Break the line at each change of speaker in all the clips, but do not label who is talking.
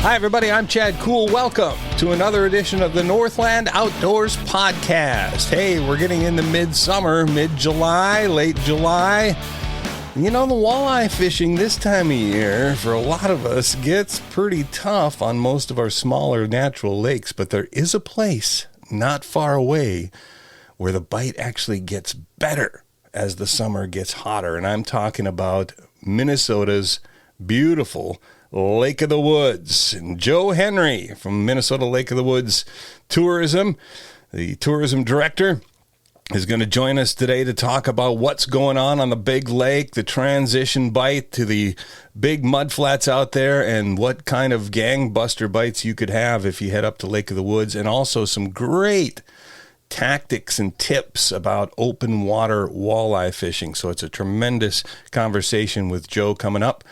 Hi, everybody. I'm Chad Cool. Welcome to another edition of the Northland Outdoors Podcast. Hey, we're getting into midsummer, mid-July, late July. You know, the walleye fishing this time of year, for a lot of us, gets pretty tough on most of our smaller natural lakes, but there is a place not far away where the bite actually gets better as the summer gets hotter, and I'm talking about Minnesota's beautiful Lake of the Woods. And Joe Henry from Minnesota Lake of the Woods Tourism, the tourism director, is going to join us today to talk about what's going on the big lake, the transition bite to the big mud flats out there, and what kind of gangbuster bites you could have if you head up to Lake of the Woods, and also some great tactics and tips about open water walleye fishing. So it's a tremendous conversation with Joe coming up.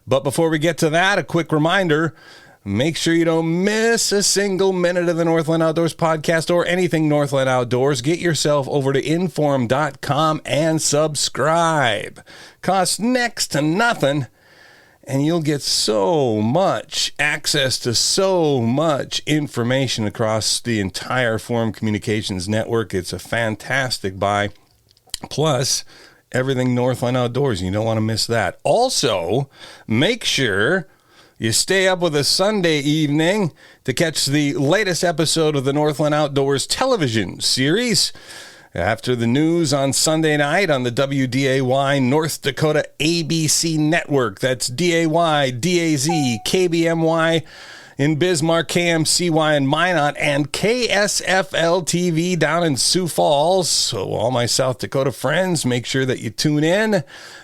But before we get to that, a quick reminder, make sure you don't miss a single minute of the Northland Outdoors Podcast or anything Northland Outdoors. Get yourself over to inform.com and subscribe. Costs next to nothing, and you'll get so much access to so much information across the entire Forum Communications network. It's a fantastic buy. Plus, everything Northland Outdoors. You don't want to miss that. Also, make sure you stay up with us Sunday evening to catch the latest episode of the Northland Outdoors television series. After the news on Sunday night on the WDAY North Dakota ABC network. That's DAY, DAZ, KBMY in Bismarck, KMCY in Minot, and KSFL TV down in Sioux Falls. So all my South Dakota friends, make sure that you tune in. I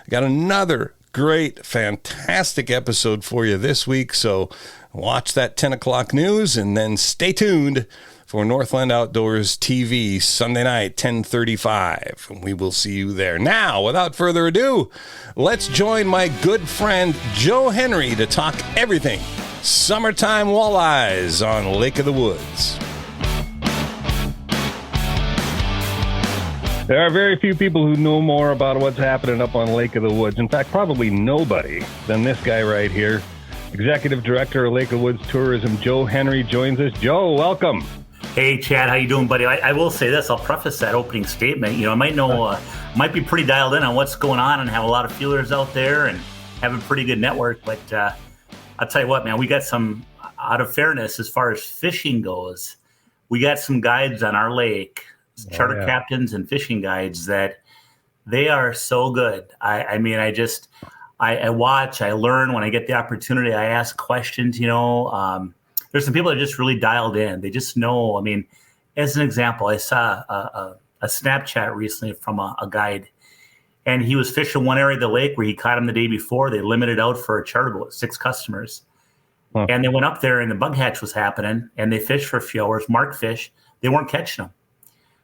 got another great, fantastic episode for you this week. So watch that 10 o'clock news and then stay tuned for Northland Outdoors TV Sunday night, 10:35. And we will see you there. Now, without further ado, let's join my good friend Joe Henry to talk everything summertime walleyes on Lake of the Woods. There are very few people who know more about what's happening up on Lake of the Woods. In fact, probably nobody than this guy right here. Executive Director of Lake of the Woods Tourism, Joe Henry, joins us. Joe, welcome.
Hey, Chad, how you doing, buddy? I will say this. I'll preface that opening statement. You know, I might be pretty dialed in on what's going on and have a lot of feelers out there and have a pretty good network, but I'll tell you what, man, we got some, out of fairness, as far as fishing goes, we got some guides on our lake, charter captains and fishing guides that they are so good. I mean, I watch, I learn when I get the opportunity, I ask questions, you know. There's some people that are just really dialed in. They just know. I mean, as an example, I saw a Snapchat recently from a guide. And he was fishing one area of the lake where he caught him the day before. They limited out for a charter boat, 6 customers. Huh. And they went up there and the bug hatch was happening and they fished for a few hours, marked fish. They weren't catching them.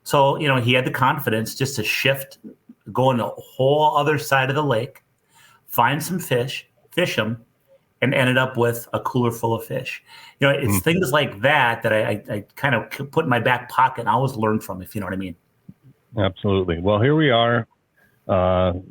So, you know, he had the confidence just to shift, go on the whole other side of the lake, find some fish, fish them, and ended up with a cooler full of fish. You know, it's things like that I kind of put in my back pocket and I always learn from, if you know what I mean.
Absolutely. Well, here we are.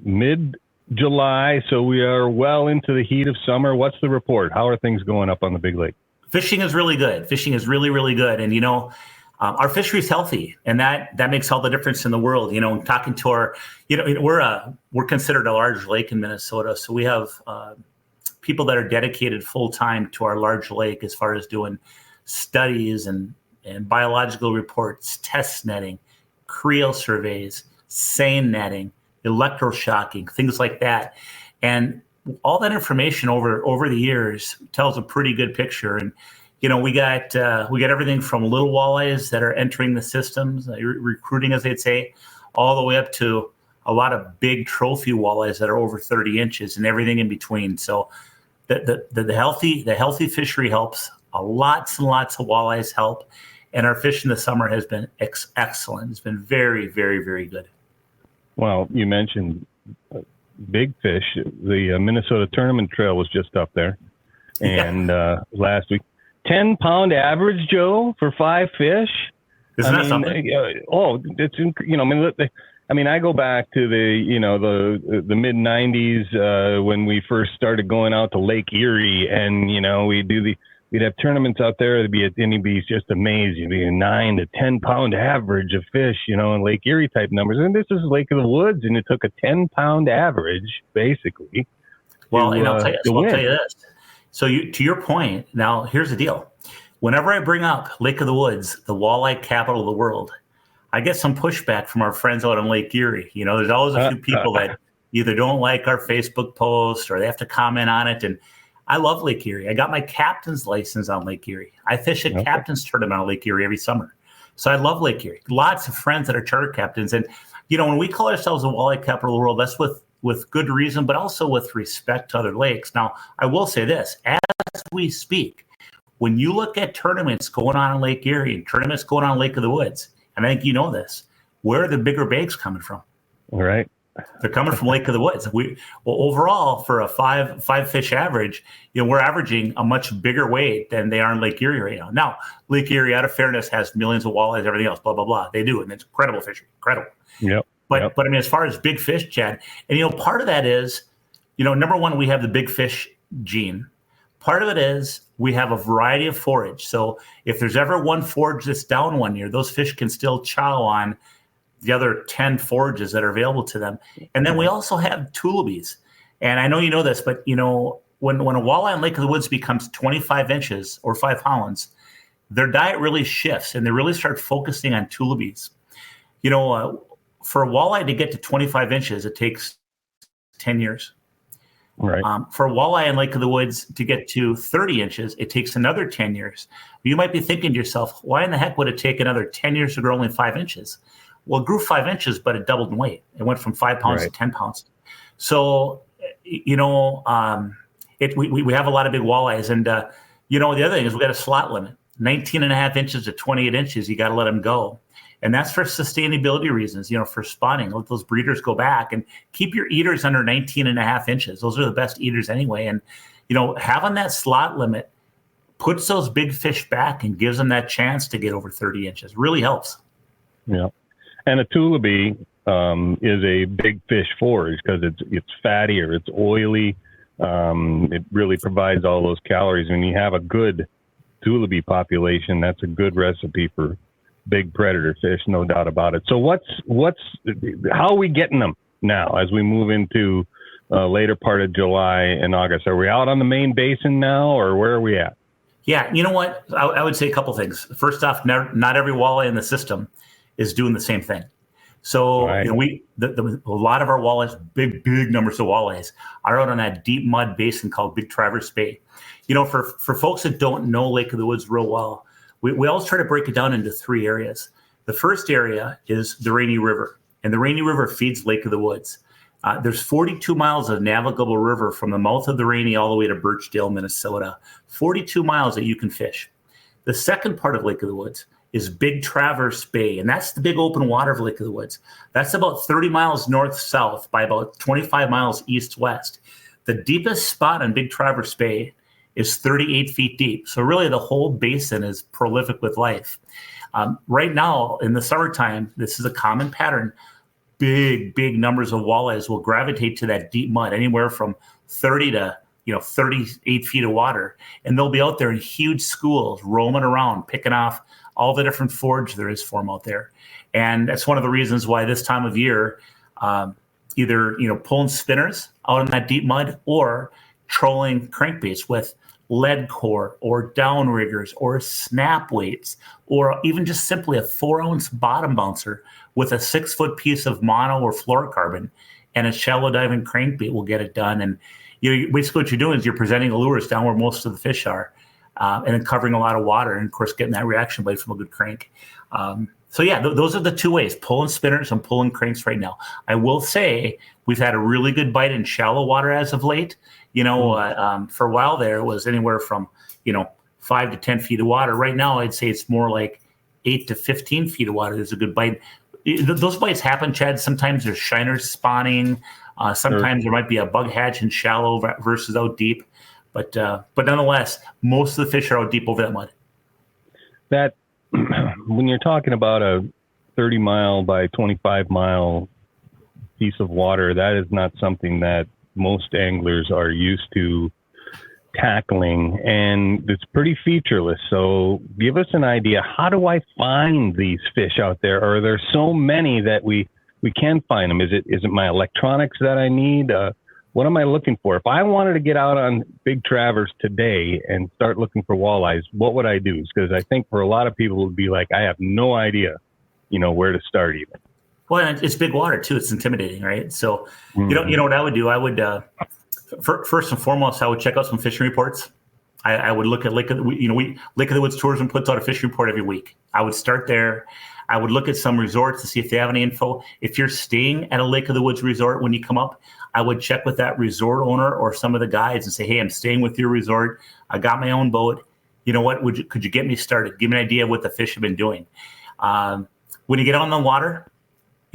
Mid-July, so we are well into the heat of summer. What's the report? How are things going up on the big lake?
Fishing is really good. Fishing is really, really good. And, you know, our fishery is healthy, and that makes all the difference in the world. You know, talking to our, you know, we're considered a large lake in Minnesota, so we have people that are dedicated full-time to our large lake as far as doing studies and biological reports, test netting, creel surveys, seine netting, electroshocking, things like that. And all that information over the years tells a pretty good picture. And, you know, we got everything from little walleyes that are entering the systems, recruiting, as they'd say, all the way up to a lot of big trophy walleyes that are over 30 inches and everything in between. So the healthy fishery helps. Lots and lots of walleyes help. And our fishing this summer has been excellent. It's been very, very, very good.
Well, you mentioned big fish. The Minnesota Tournament Trail was just up there. And last week, 10-pound average, Joe, for 5 fish.
Isn't that something?
It's, you know, I mean, I go back to the mid 90s when we first started going out to Lake Erie, and, you know, we do we'd have tournaments out there. And you'd be just amazed. You'd be a 9 to 10 pound average of fish, in Lake Erie type numbers. And this is Lake of the Woods, and it took a 10 pound average, basically.
Well, and I'll tell you this. So to your point, now here's the deal. Whenever I bring up Lake of the Woods, the walleye capital of the world, I get some pushback from our friends out on Lake Erie. There's always a few people that either don't like our Facebook post or they have to comment on it. And I love Lake Erie. I got my captain's license on Lake Erie. I fish a captain's tournament on Lake Erie every summer. So I love Lake Erie. Lots of friends that are charter captains. And, when we call ourselves the walleye capital of the world, that's with good reason, but also with respect to other lakes. Now, I will say this, as we speak, when you look at tournaments going on in Lake Erie and tournaments going on in Lake of the Woods, and I think you know this, where are the bigger bags coming from?
All right.
They're coming from Lake of the Woods. Overall, for a five fish average, we're averaging a much bigger weight than they are in Lake Erie right now. Now, Lake Erie, out of fairness, has millions of walleyes, everything else, blah, blah, blah. They do, and it's incredible fishing, incredible.
Yep.
But I mean, as far as big fish, Chad, and part of that is, number one, we have the big fish gene. Part of it is we have a variety of forage. So if there's ever one forage that's down one year, those fish can still chow on the other 10 forages that are available to them. And then we also have tulubies. And I know you know this, but when a walleye in Lake of the Woods becomes 25 inches or 5 pounds, their diet really shifts and they really start focusing on tulubies. For a walleye to get to 25 inches, it takes 10 years.
Right.
For a walleye in Lake of the Woods to get to 30 inches, it takes another 10 years. You might be thinking to yourself, why in the heck would it take another 10 years to grow only 5 inches? Well, it grew 5 inches, but it doubled in weight. It went from 5 pounds to 10 pounds. So, we have a lot of big walleyes. And, the other thing is we got a slot limit, 19 and a half inches to 28 inches. You got to let them go. And that's for sustainability reasons, for spawning. Let those breeders go back and keep your eaters under 19 and a half inches. Those are the best eaters anyway. And, having that slot limit puts those big fish back and gives them that chance to get over 30 inches. Really helps.
Yeah. And a tulibee is a big fish forage because it's fattier, it's oily. It really provides all those calories. When you have a good tulibee population, that's a good recipe for big predator fish, no doubt about it. So how are we getting them now as we move into later part of July and August? Are we out on the main basin now, or where are we at?
Yeah, you know what? I would say a couple things. First off, not every walleye in the system is doing the same thing. So
right.
A lot of our walleyes, big numbers of walleyes, are out on that deep mud basin called Big Traverse Bay. For folks that don't know Lake of the Woods real well, we always try to break it down into 3 areas. The first area is the Rainy River, and the Rainy River feeds Lake of the Woods. There's 42 miles of navigable river from the mouth of the Rainy all the way to Birchdale, Minnesota. 42 miles that you can fish. The second part of Lake of the Woods is Big Traverse Bay, and that's the big open water of Lake of the Woods. That's about 30 miles north-south by about 25 miles east-west. The deepest spot on Big Traverse Bay is 38 feet deep. So really the whole basin is prolific with life. Right now, in the summertime, this is a common pattern. Big numbers of walleyes will gravitate to that deep mud, anywhere from 30 to 38 feet of water. And they'll be out there in huge schools, roaming around, picking off all the different forage there is for them out there. And that's one of the reasons why this time of year, either pulling spinners out in that deep mud or trolling crankbaits with lead core or downriggers or snap weights, or even just simply a 4-ounce bottom bouncer with a 6-foot piece of mono or fluorocarbon and a shallow diving crankbait will get it done. And basically what you're doing is you're presenting the lures down where most of the fish are, and then covering a lot of water, and of course getting that reaction bite from a good crank. So yeah, those are the 2 ways: pulling spinners and pulling cranks right now. I will say we've had a really good bite in shallow water as of late. For a while there, it was anywhere from 5 to 10 feet of water. Right now, I'd say it's more like 8 to 15 feet of water. There's a good bite. Those bites happen, Chad. Sometimes there's shiners spawning. Sometimes there might be a bug hatch in shallow versus out deep. But nonetheless, most of the fish are out deep over that mud.
That when you're talking about a 30-mile by 25-mile piece of water, that is not something that most anglers are used to tackling, and it's pretty featureless. So give us an idea. How do I find these fish out there? Are there so many that we can find them? Is it my electronics that I need? What am I looking for? If I wanted to get out on Big Travers today and start looking for walleyes, what would I do? Because I think for a lot of people, it would be like, I have no idea, where to start even.
Well, and it's big water too. It's intimidating, right? So, you know what I would do? I would, first and foremost, I would check out some fishing reports. I would look at Lake of the Woods Tourism puts out a fishing report every week. I would start there. I would look at some resorts to see if they have any info. If you're staying at a Lake of the Woods resort when you come up, I would check with that resort owner or some of the guides and say, hey, I'm staying with your resort. I got my own boat. You know what? Could you get me started? Give me an idea of what the fish have been doing. When you get on the water,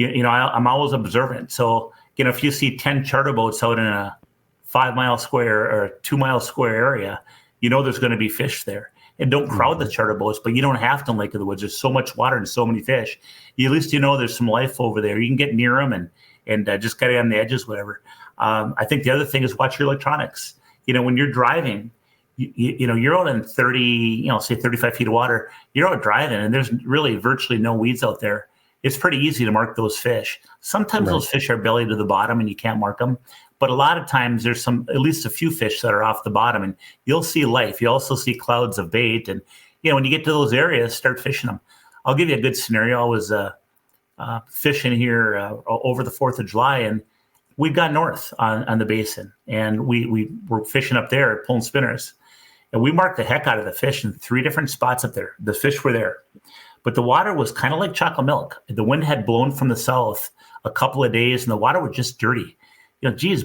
I'm always observant. So, if you see 10 charter boats out in a 5 mile square or 2 mile square area, there's going to be fish there. And don't crowd the charter boats, but you don't have to in Lake of the Woods. There's so much water and so many fish. At least there's some life over there. You can get near them and just get on the edges, whatever. I think the other thing is watch your electronics. When you're driving, you're out in 30, say 35 feet of water. You're out driving, and there's really virtually no weeds out there. It's pretty easy to mark those fish. Sometimes those fish are belly to the bottom, and you can't mark them. But a lot of times there's at least a few fish that are off the bottom, and you'll see life. You also see clouds of bait. And, when you get to those areas, start fishing them. I'll give you a good scenario. I was fishing here over the 4th of July, and we got north on the basin, and we were fishing up there, pulling spinners. And we marked the heck out of the fish in 3 different spots up there. The fish were there. But the water was kind of like chocolate milk. The wind had blown from the south a couple of days, and the water was just dirty.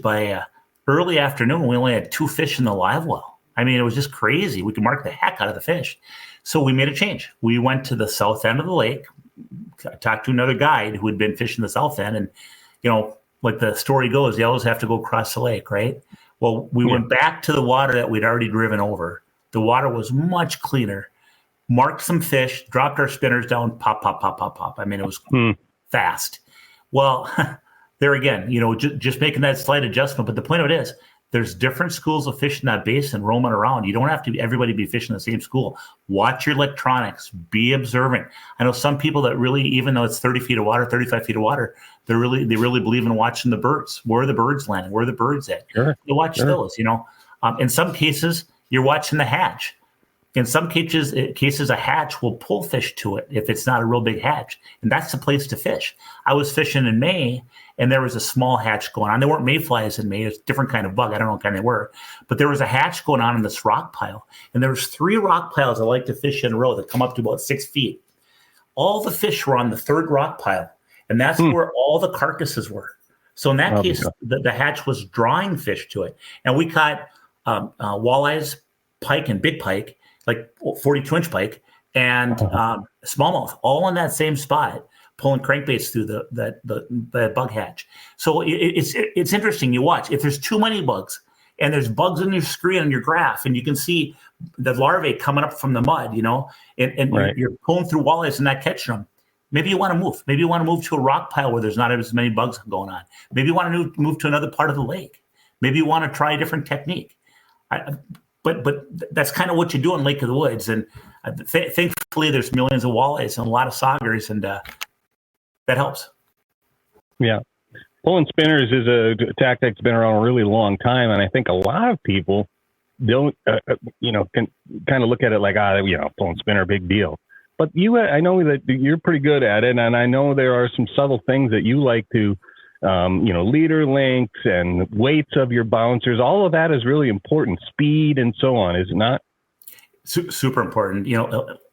By early afternoon, we only had 2 fish in the live well. I mean, it was just crazy. We could mark the heck out of the fish. So we made a change. We went to the south end of the lake, talked to another guide who had been fishing the south end. And, like the story goes, you always have to go across the lake, right? Well, we went back to the water that we'd already driven over. The water was much cleaner. Marked some fish, dropped our spinners down, pop, pop, pop, pop, pop. I mean, it was fast. Well, there again, just making that slight adjustment. But the point of it is, there's different schools of fish in that basin roaming around. You don't have to everybody be fishing the same school. Watch your electronics. Be observant. I know some people that really, even though it's 30 feet of water, 35 feet of water, they really believe in watching the birds. Where are the birds landing? Where are the birds at? Sure. You watch those. In some cases, you're watching the hatch. In some cases, a hatch will pull fish to it if it's not a real big hatch. And that's the place to fish. I was fishing in May, and there was a small hatch going on. There weren't mayflies in May. It was a different kind of bug. I don't know what kind they were. But there was a hatch going on in this rock pile. And there was 3 rock piles I like to fish in a row that come up to about 6 feet. All the fish were on the 3rd rock pile. And that's where all the carcasses were. So in that case, the hatch was drawing fish to it. And we caught walleyes, pike, and big pike, like 42-inch pike, and smallmouth, all in that same spot, pulling crankbaits through the bug hatch. So it's interesting. You watch. If there's too many bugs, and there's bugs in your screen on your graph, and you can see the larvae coming up from the mud, and you're pulling through walleyes and not catching them, maybe you want to move. Maybe you want to move to a rock pile where there's not as many bugs going on. Maybe you want to move to another part of the lake. Maybe you want to try a different technique. But that's kind of what you do in Lake of the Woods. And thankfully, there's millions of walleyes and a lot of saugers, and that helps. Yeah.
Pulling spinners is a tactic that's been around a really long time. And I think a lot of people don't, can kind of look at it like, pulling spinner, big deal. But I know that you're pretty good at it. And I know there are some subtle things that you like to, leader lengths and weights of your bouncers. All of that is really important. Speed and so on, is it not?
Super important.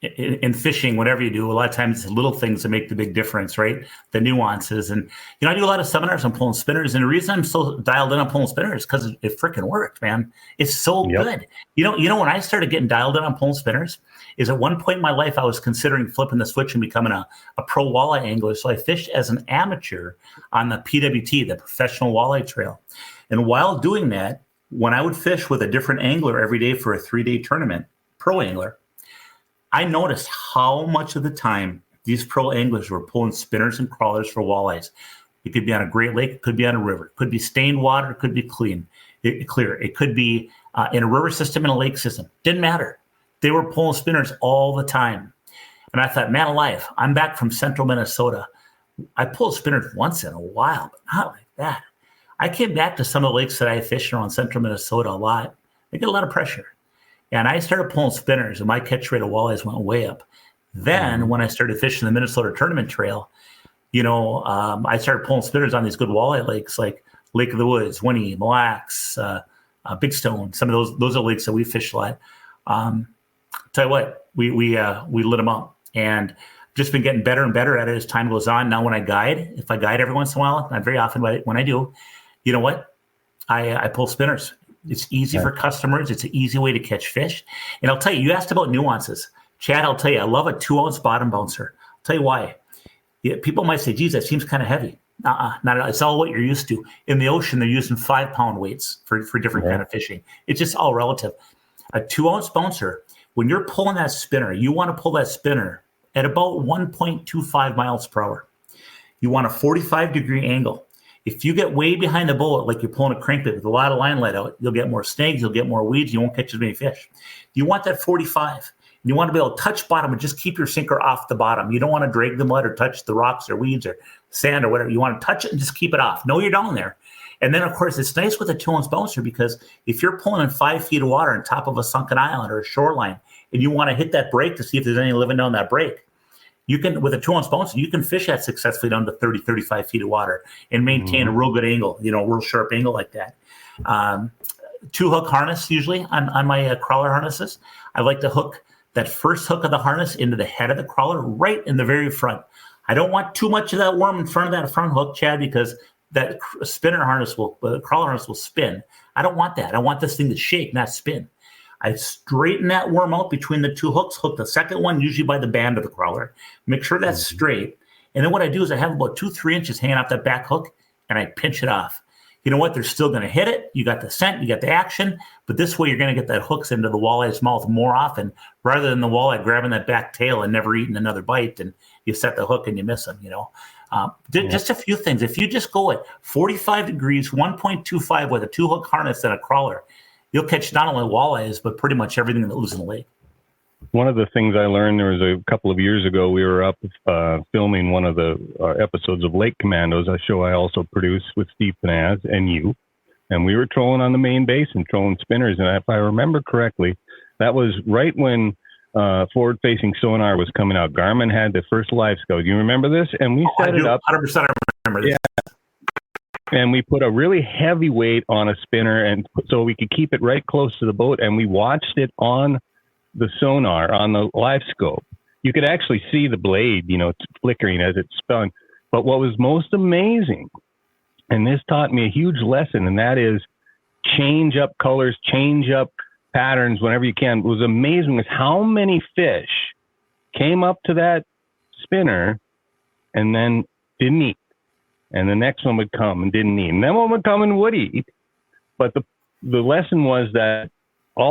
In fishing, whatever you do, a lot of times it's little things that make the big difference, right? The nuances. And, I do a lot of seminars on pulling spinners. And the reason I'm so dialed in on pulling spinners is because it freaking worked, man. It's so good. When I started getting dialed in on pulling spinners is at one point in my life, I was considering flipping the switch and becoming a pro walleye angler. So I fished as an amateur on the PWT, the Professional Walleye Trail. And while doing that, when I would fish with a different angler every day for a 3-day tournament, pro angler, I noticed how much of the time these pro anglers were pulling spinners and crawlers for walleyes. It could be on a Great Lake, it could be on a river, it could be stained water, it could be clean. clear. It could be in a river system, in a lake system. Didn't matter. They were pulling spinners all the time. And I thought, man alive, I'm back from central Minnesota. I pulled spinners once in a while, but not like that. I came back to some of the lakes that I fished around central Minnesota a lot. They get a lot of pressure. And I started pulling spinners, and my catch rate of walleyes went way up. Then when I started fishing the Minnesota Tournament Trail, I started pulling spinners on these good walleye lakes like Lake of the Woods, Winnie, Mille Lacs, Big Stone. Some of those are lakes that we fish a lot. Tell you what, we lit them up, and just been getting better and better at it as time goes on. Now when I guide, if I guide every once in a while, not very often, but when I do, you know what? I pull spinners. It's easy for customers. It's an easy way to catch fish. And I'll tell you, you asked about nuances. Chad, I'll tell you, I love a 2-ounce bottom bouncer. I'll tell you why. Yeah, people might say, geez, that seems kind of heavy. Not at all. It's all what you're used to. In the ocean, they're using 5-pound weights for different kind of fishing. It's just all relative. A 2-ounce bouncer, when you're pulling that spinner, you want to pull that spinner at about 1.25 miles per hour. You want a 45-degree angle. If you get way behind the boat, like you're pulling a crankbait with a lot of line let out, you'll get more snags, you'll get more weeds, you won't catch as many fish. You want that 45. You want to be able to touch bottom and just keep your sinker off the bottom. You don't want to drag the mud or touch the rocks or weeds or sand or whatever. You want to touch it and just keep it off. Know you're down there. And then, of course, it's nice with a 2-ounce bouncer because if you're pulling in 5 feet of water on top of a sunken island or a shoreline and you want to hit that break to see if there's any living down that break, you can, with a 2-ounce bouncer, you can fish that successfully down to 30, 35 feet of water and maintain a real good angle, a real sharp angle like that. 2-hook harness usually on my crawler harnesses. I like to hook that first hook of the harness into the head of the crawler right in the very front. I don't want too much of that worm in front of that front hook, Chad, because that crawler harness will spin. I don't want that. I want this thing to shake, not spin. I straighten that worm out between the 2 hooks, hook the second one usually by the band of the crawler, make sure that's straight. And then what I do is I have about 2-3 inches hanging off that back hook and I pinch it off. You know what? They're still going to hit it. You got the scent, you got the action, but this way you're going to get that hooks into the walleye's mouth more often rather than the walleye grabbing that back tail and never eating another bite and you set the hook and you miss them, Just a few things. If you just go at 45 degrees, 1.25 with a 2-hook harness and a crawler, you'll catch not only walleyes, but pretty much everything that lives in the lake.
One of the things I learned, there was a couple of years ago, we were up filming one of the episodes of Lake Commandos, a show I also produce with Steve Panaz and you. And we were trolling on the main basin, trolling spinners. And if I remember correctly, that was right when forward-facing sonar was coming out. Garmin had the first live scope. You remember this? And we set it up.
100% I remember this.
Yeah. And we put a really heavy weight on a spinner, and so we could keep it right close to the boat. And we watched it on the sonar, on the live scope. You could actually see the blade, flickering as it spun. But what was most amazing, and this taught me a huge lesson, and that is change up colors, change up patterns whenever you can. What was amazing was how many fish came up to that spinner and then didn't eat. And the next one would come and didn't eat. And then one would come and would eat. But the lesson was that a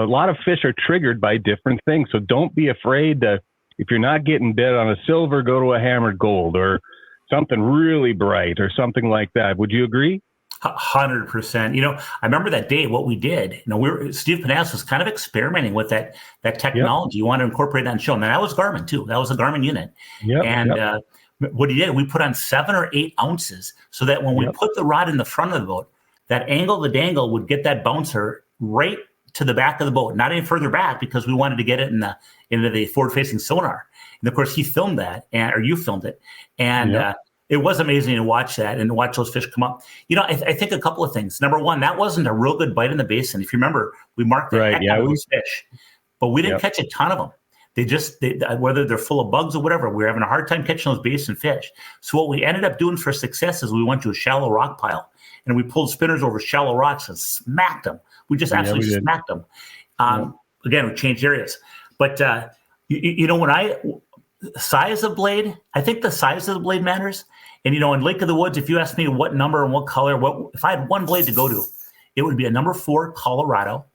lot of fish are triggered by different things. So don't be afraid to, if you're not getting bit on a silver, go to a hammered gold or something really bright or something like that. Would you agree?
100%. I remember that day, what we did, Steve Panaz was kind of experimenting with that technology. You want to incorporate that in show. Now that was Garmin too. That was a Garmin unit. What he did, we put on 7 or 8 ounces so that when we put the rod in the front of the boat, that angle of the dangle would get that bouncer right to the back of the boat, not any further back because we wanted to get it into the forward-facing sonar. And of course, he filmed that, or you filmed it, and it was amazing to watch that and watch those fish come up. I think a couple of things. Number one, that wasn't a real good bite in the basin. If you remember, we marked the heck out of those fish, but we didn't catch a ton of them. They whether they're full of bugs or whatever, we were having a hard time catching those basin fish. So what we ended up doing for success is we went to a shallow rock pile and we pulled spinners over shallow rocks and smacked them. We just absolutely smacked them. Again, we changed areas. But, size of blade, I think the size of the blade matters. And, in Lake of the Woods, if you ask me what number and what color, if I had one blade to go to, it would be a number 4 Colorado,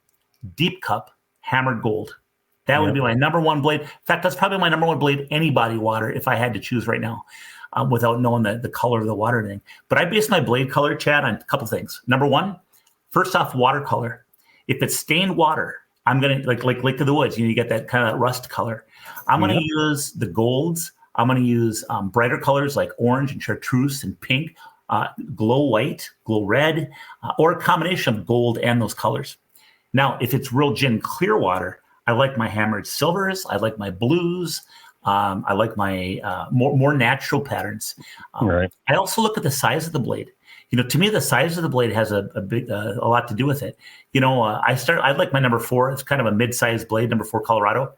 deep cup, hammered gold. That would be my number one blade. In fact, that's probably my number one blade any body water if I had to choose right now. without knowing the color of the water and everything. But I base my blade color, Chad, on a couple things. Number one, first off, watercolor. If it's stained water, I'm going to, like Lake of the Woods, you get that kind of rust color. I'm going to use the golds. I'm going to use brighter colors like orange and chartreuse and pink, glow white, glow red, or a combination of gold and those colors. Now, if it's real gin clear water, I like my hammered silvers. I like my blues. I like my more natural patterns.
Right.
I also look at the size of the blade. To me, the size of the blade has a lot to do with it. I like my number 4. It's kind of a mid-sized blade, number 4 Colorado.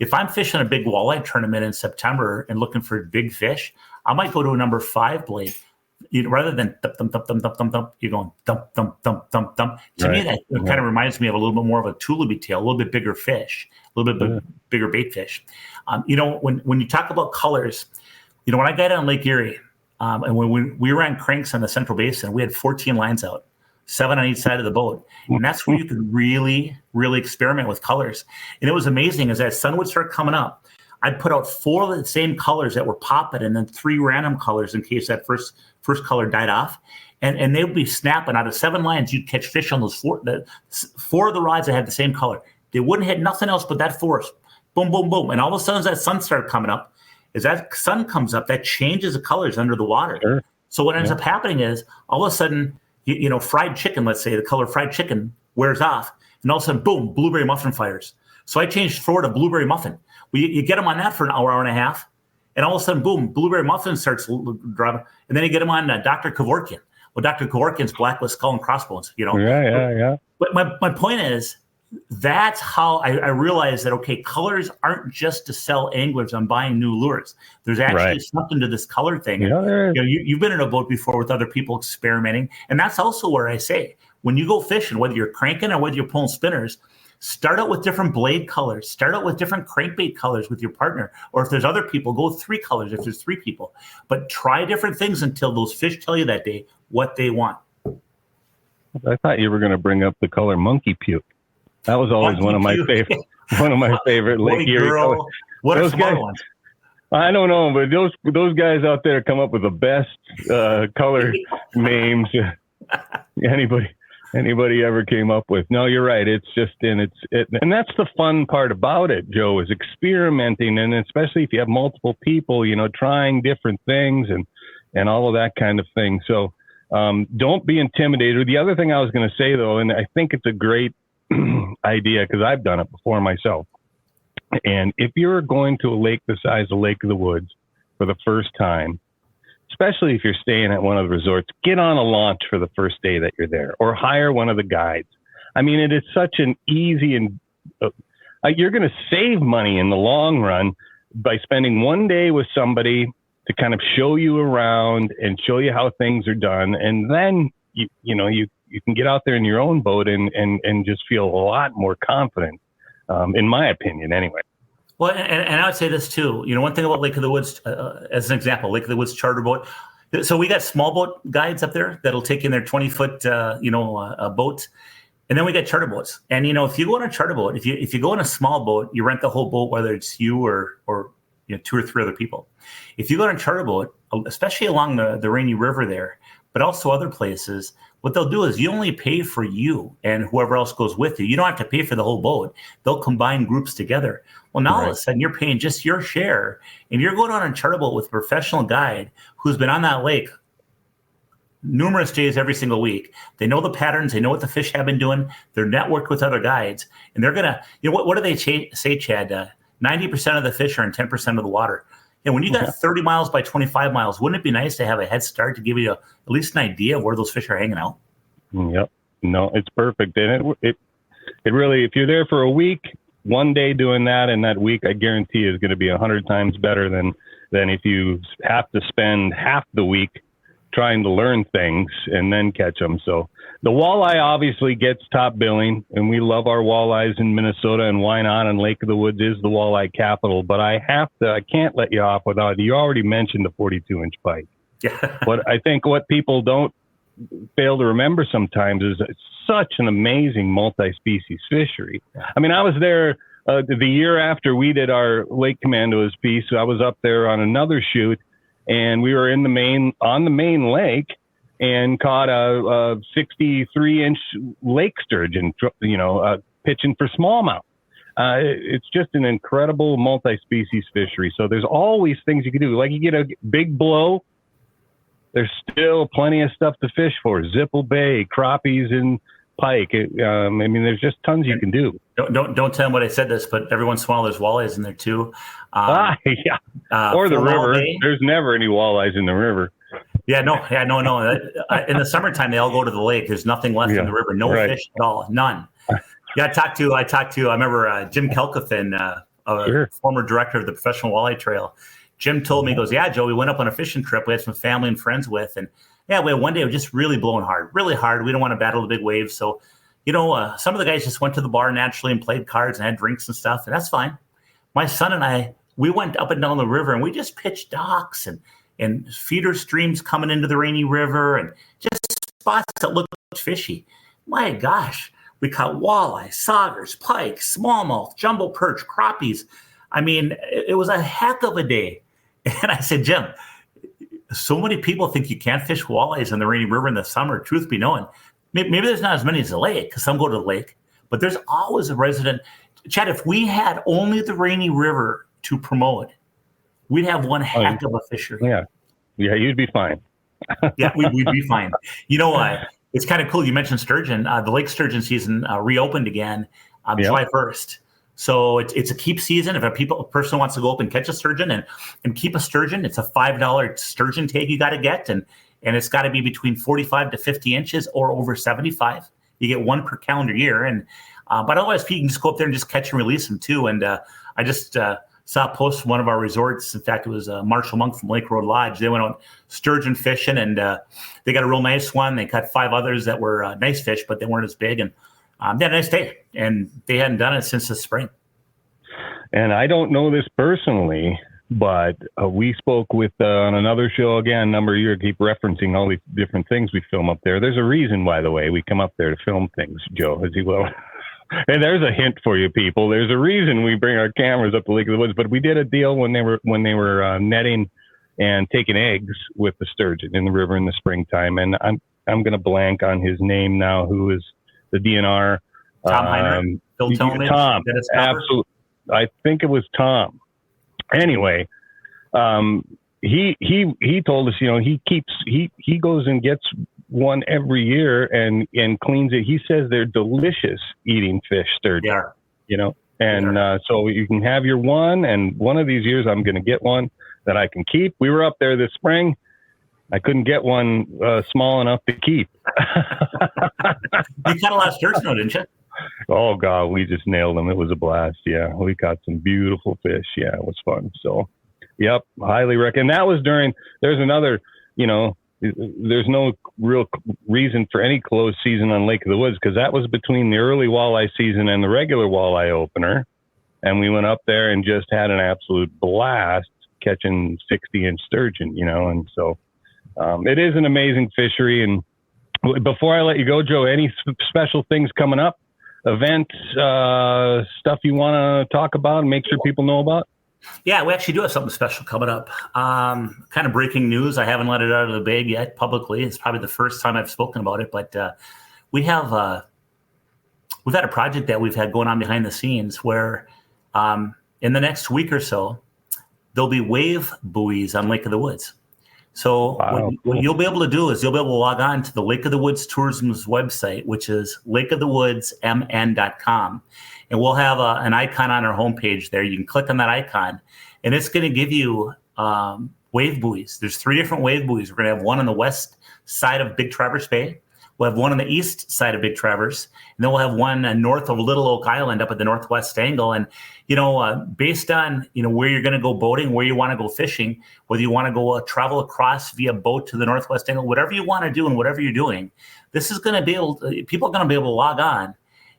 If I'm fishing a big walleye tournament in September and looking for big fish, I might go to a number 5 blade. Rather than thump, thump, thump, thump, thump, thump, thump, you're going thump, thump, thump, thump, thump. To me, that kind of reminds me of a little bit more of a tulubi tail, a little bit bigger fish, a little bit bigger bait fish. When you talk about colors, when I got on Lake Erie, and when we ran cranks on the Central Basin, we had 14 lines out, 7 on each side of the boat. And that's where you could really, really experiment with colors. And it was amazing as that sun would start coming up, I'd put out 4 of the same colors that were popping and then 3 random colors in case that first color died off. And they would be snapping. Out of 7 lines, you'd catch fish on those 4 of the rods that had the same color. They wouldn't hit nothing else but that forest. Boom, boom, boom. And all of a sudden, as that sun started coming up, as that sun comes up, that changes the colors under the water. Sure. So what ends up happening is all of a sudden, fried chicken, let's say the color fried chicken wears off. And all of a sudden, boom, blueberry muffin fires. So I changed 4 to blueberry muffin. Well, you get them on that for an hour and a half. And all of a sudden, boom, blueberry muffin starts driving. And then you get them on Dr. Kevorkian. Well, Dr. Kevorkian's black with skull and crossbones,
Yeah.
But my point is, that's how I realized that, okay, colors aren't just to sell anglers on buying new lures. There's actually something to this color thing. Yeah, you've been in a boat before with other people experimenting. And that's also where I say, when you go fishing, whether you're cranking or whether you're pulling spinners, start out with different blade colors. Start out with different crankbait colors with your partner. Or if there's other people, go 3 colors if there's 3 people. But try different things until those fish tell you that day what they want.
I thought you were going to bring up the color monkey puke. That was always one of my favorite Lake Erie colors.
What are some other ones?
I don't know, but those guys out there come up with the best color names anybody ever came up with. No, you're right. It's just and that's the fun part about it, Joe, is experimenting, and especially if you have multiple people, trying different things and all of that kind of thing. So don't be intimidated. The other thing I was going to say, though, and I think it's a great idea because I've done it before myself. And if you're going to a lake the size of Lake of the Woods for the first time, especially if you're staying at one of the resorts, get on a launch for the first day that you're there or hire one of the guides. I mean, it is such an easy and you're going to save money in the long run by spending one day with somebody to kind of show you around and show you how things are done. And then, you can get out there in your own boat and just feel a lot more confident, in my opinion, anyway.
Well, and I would say this too. One thing about Lake of the Woods, as an example, Lake of the Woods charter boat. So we got small boat guides up there that'll take in their 20-foot, boats, and then we got charter boats. And if you go on a charter boat, if you go on a small boat, you rent the whole boat, whether it's you or 2 or 3 other people. If you go on a charter boat, especially along the Rainy River there, but also other places, what they'll do is you only pay for you and whoever else goes with you. You don't have to pay for the whole boat. They'll combine groups together. Well, now all of a sudden you're paying just your share, and you're going on a charter boat with a professional guide who's been on that lake numerous days every single week. They know the patterns. They know what the fish have been doing. They're networked with other guides, and they're gonna. What do they say, Chad? 90% of the fish are in 10% of the water. And when you got 30 miles by 25 miles, wouldn't it be nice to have a head start to give you at least an idea of where those fish are hanging out?
Yep. No, it's perfect. And it really, if you're there for a week, one day doing that, and that week, I guarantee is going to be 100 times better than if you have to spend half the week trying to learn things and then catch them. So the walleye obviously gets top billing, and we love our walleyes in Minnesota, and why not? And Lake of the Woods is the walleye capital. But I can't let you off without, you already mentioned the 42-inch pike.
Yeah.
I think what people don't fail to remember sometimes is it's such an amazing multi-species fishery. I mean, I was there the year after we did our Lake Commandos piece. I was up there on another shoot, and we were on the main lake and caught a 63-inch lake sturgeon, pitching for smallmouth. It's just an incredible multi-species fishery. So there's always things you can do. Like you get a big blow, there's still plenty of stuff to fish for. Zipple Bay, crappies, and pike. There's just tons you can do.
Don't tell them what I said this, but every once in a while there's walleyes in there too.
Or the river. There's never any walleyes in the river.
No. In the summertime, they all go to the lake. There's nothing left in the river. No fish at all. None. I talked to. I remember Jim Kelkathan, former director of the Professional Walleye Trail. Jim told me, he goes, "Yeah, Joe, we went up on a fishing trip. We had some family and friends with, and one day it was just really blowing hard, really hard. We don't want to battle the big waves, so some of the guys just went to the bar naturally and played cards and had drinks and stuff, and that's fine. My son and I, we went up and down the river and we just pitched docks and feeder streams coming into the Rainy River and just spots that looked fishy. My gosh, we caught walleye, saugers, pike, smallmouth, jumbo perch, crappies. I mean, it was a heck of a day." And I said, "Jim, so many people think you can't fish walleyes in the Rainy River in the summer. Truth be known, maybe there's not as many as the lake, because some go to the lake, but there's always a resident." Chad, if we had only the Rainy River to promote, we'd have one heck of a fishery.
Yeah, you'd be fine.
We'd be fine. It's kind of cool. You mentioned sturgeon. The lake sturgeon season reopened again July 1st. So it's a keep season. If a person wants to go up and catch a sturgeon and keep a sturgeon, it's a $5 sturgeon tag you got to get, and it's got to be between 45 to 50 inches or over 75. You get one per calendar year, and but otherwise you can just go up there and just catch and release them too. And I just saw a post from one of our resorts. In fact, it was Marshall Monk from Lake Road Lodge. They went out sturgeon fishing, and they got a real nice one. They caught 5 others that were nice fish, but they weren't as big, and they had a nice day, and they hadn't done it since the spring.
And I don't know this personally, but we spoke with on another show again a number of years. Keep referencing all these different things we film up there. There's a reason, by the way, we come up there to film things, Joe, as you will. And there's a hint for you people. There's a reason we bring our cameras up to Lake of the Woods. But we did a deal when they were netting and taking eggs with the sturgeon in the river in the springtime. And I'm going to blank on his name now, who is the DNR.
Tom Heinrich. Phil Tillman.
Tom. Absolutely. I think it was Tom. Anyway, he told us, he goes and gets one every year and cleans it. He says they're delicious eating fish, sturgeon.
Yeah.
So you can have your one, and one of these years I'm going to get one that I can keep. We were up there this spring. I couldn't get one small enough to keep.
You caught a lot of sturgeon, didn't you?
Oh, God, we just nailed them. It was a blast. Yeah, we caught some beautiful fish. Yeah, it was fun. So, yep, highly recommend. That was there's another, there's no real reason for any closed season on Lake of the Woods, because that was between the early walleye season and the regular walleye opener. And we went up there and just had an absolute blast catching 60-inch sturgeon, and so it is an amazing fishery. And before I let you go, Joe, any special things coming up? Events, stuff you want to talk about and make sure people know about?
Yeah, we actually do have something special coming up. Kind of breaking news. I haven't let it out of the bag yet publicly. It's probably the first time I've spoken about it, but we've had a project that we've had going on behind the scenes where in the next week or so, there'll be wave buoys on Lake of the Woods. So what you'll be able to do is you'll be able to log on to the Lake of the Woods Tourism's website, which is lakeofthewoodsmn.com. And we'll have an icon on our homepage there. You can click on that icon, and it's going to give you wave buoys. There's 3 different wave buoys. We're going to have one on the west side of Big Traverse Bay. We'll have one on the east side of Big Traverse, and then we'll have one north of Little Oak Island up at the northwest angle. And, based on, where you're going to go boating, where you want to go fishing, whether you want to go travel across via boat to the northwest angle, whatever you want to do and whatever you're doing, this is going to be people are going to be able to log on.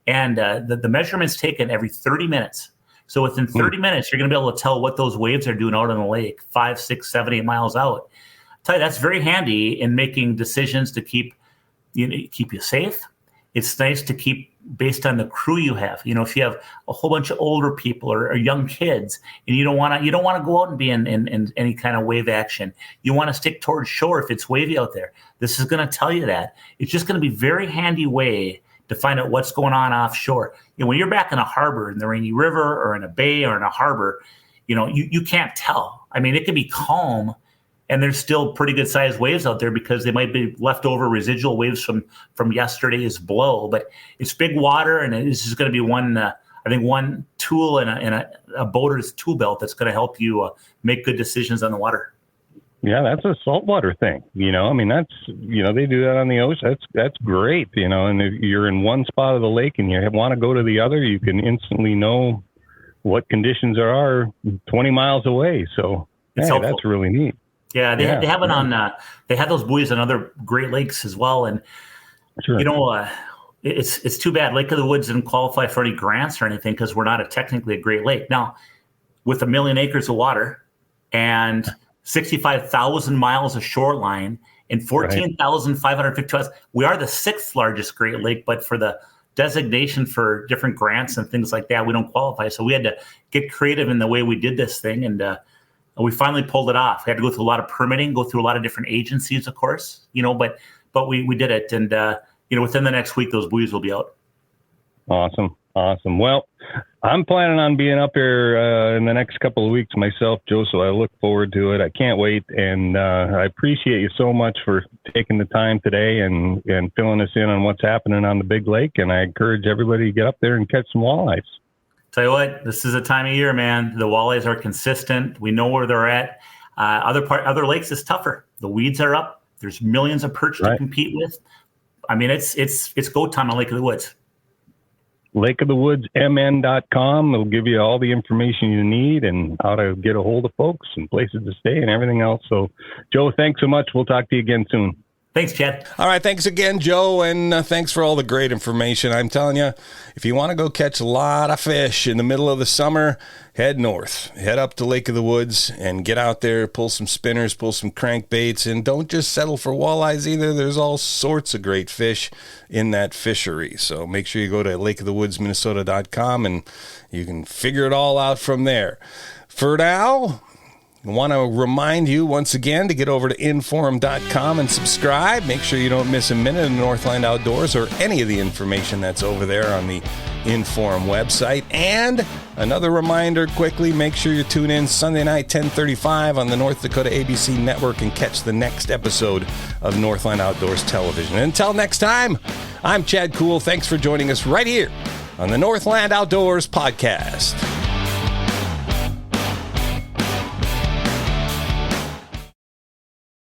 And the measurement's taken every 30 minutes. So within 30 minutes, you're going to be able to tell what those waves are doing out on the lake, 5, 6, 7, 8 miles out. I tell you, that's very handy in making decisions to keep you safe. It's nice to keep based on the crew you have. If you have a whole bunch of older people or young kids, and you don't want to go out and be in any kind of wave action. You want to stick towards shore if it's wavy out there. This is going to tell you that. It's just going to be a very handy way to find out what's going on offshore. When you're back in a harbor, in the Rainy River or in a bay or in a harbor, you can't tell. I mean, it can be calm, and there's still pretty good sized waves out there because they might be leftover residual waves from yesterday's blow. But it's big water, and this is going to be one tool in a boater's tool belt that's going to help you make good decisions on the water.
Yeah, that's a saltwater thing. I mean, that's, they do that on the ocean. That's great. And if you're in one spot of the lake and you want to go to the other, you can instantly know what conditions there are 20 miles away. So that's really neat.
Yeah, they have it on. They have those buoys on other Great Lakes as well, and
sure.
It's too bad Lake of the Woods didn't qualify for any grants or anything because we're not technically a Great Lake now. With 1 million acres of water and 65,000 miles of shoreline and 14,550 miles, we are the 6th largest Great Lake, but for the designation for different grants and things like that, we don't qualify. So we had to get creative in the way we did this thing, and we finally pulled it off. We had to go through a lot of permitting, go through a lot of different agencies, of course, but we did it. And, within the next week, those buoys will be out.
Awesome. Well, I'm planning on being up here in the next couple of weeks myself, Joe, so I look forward to it. I can't wait. And I appreciate you so much for taking the time today and filling us in on what's happening on the big lake. And I encourage everybody to get up there and catch some walleyes.
Tell you what, this is a time of year, man. The walleyes are consistent. We know where they're at. Other lakes is tougher. The weeds are up. There's millions of perch to compete with. I mean, it's go time on Lake of the Woods.
lakeofthewoodsmn.com. It'll give you all the information you need and how to get a hold of folks and places to stay and everything else. So, Joe, thanks so much. We'll talk to you again soon.
Thanks, Chad.
All right. Thanks again, Joe. And thanks for all the great information. I'm telling you, if you want to go catch a lot of fish in the middle of the summer, head north, head up to Lake of the Woods and get out there, pull some spinners, pull some crankbaits, and don't just settle for walleyes either. There's all sorts of great fish in that fishery. So make sure you go to lakeofthewoodsminnesota.com and you can figure it all out from there. For now, I want to remind you once again to get over to inforum.com and subscribe. Make sure you don't miss a minute of Northland Outdoors or any of the information that's over there on the Inforum website. And another reminder quickly, make sure you tune in Sunday night, 10:35 on the North Dakota ABC Network and catch the next episode of Northland Outdoors Television. Until next time, I'm Chad Kuhl. Thanks for joining us right here on the Northland Outdoors Podcast.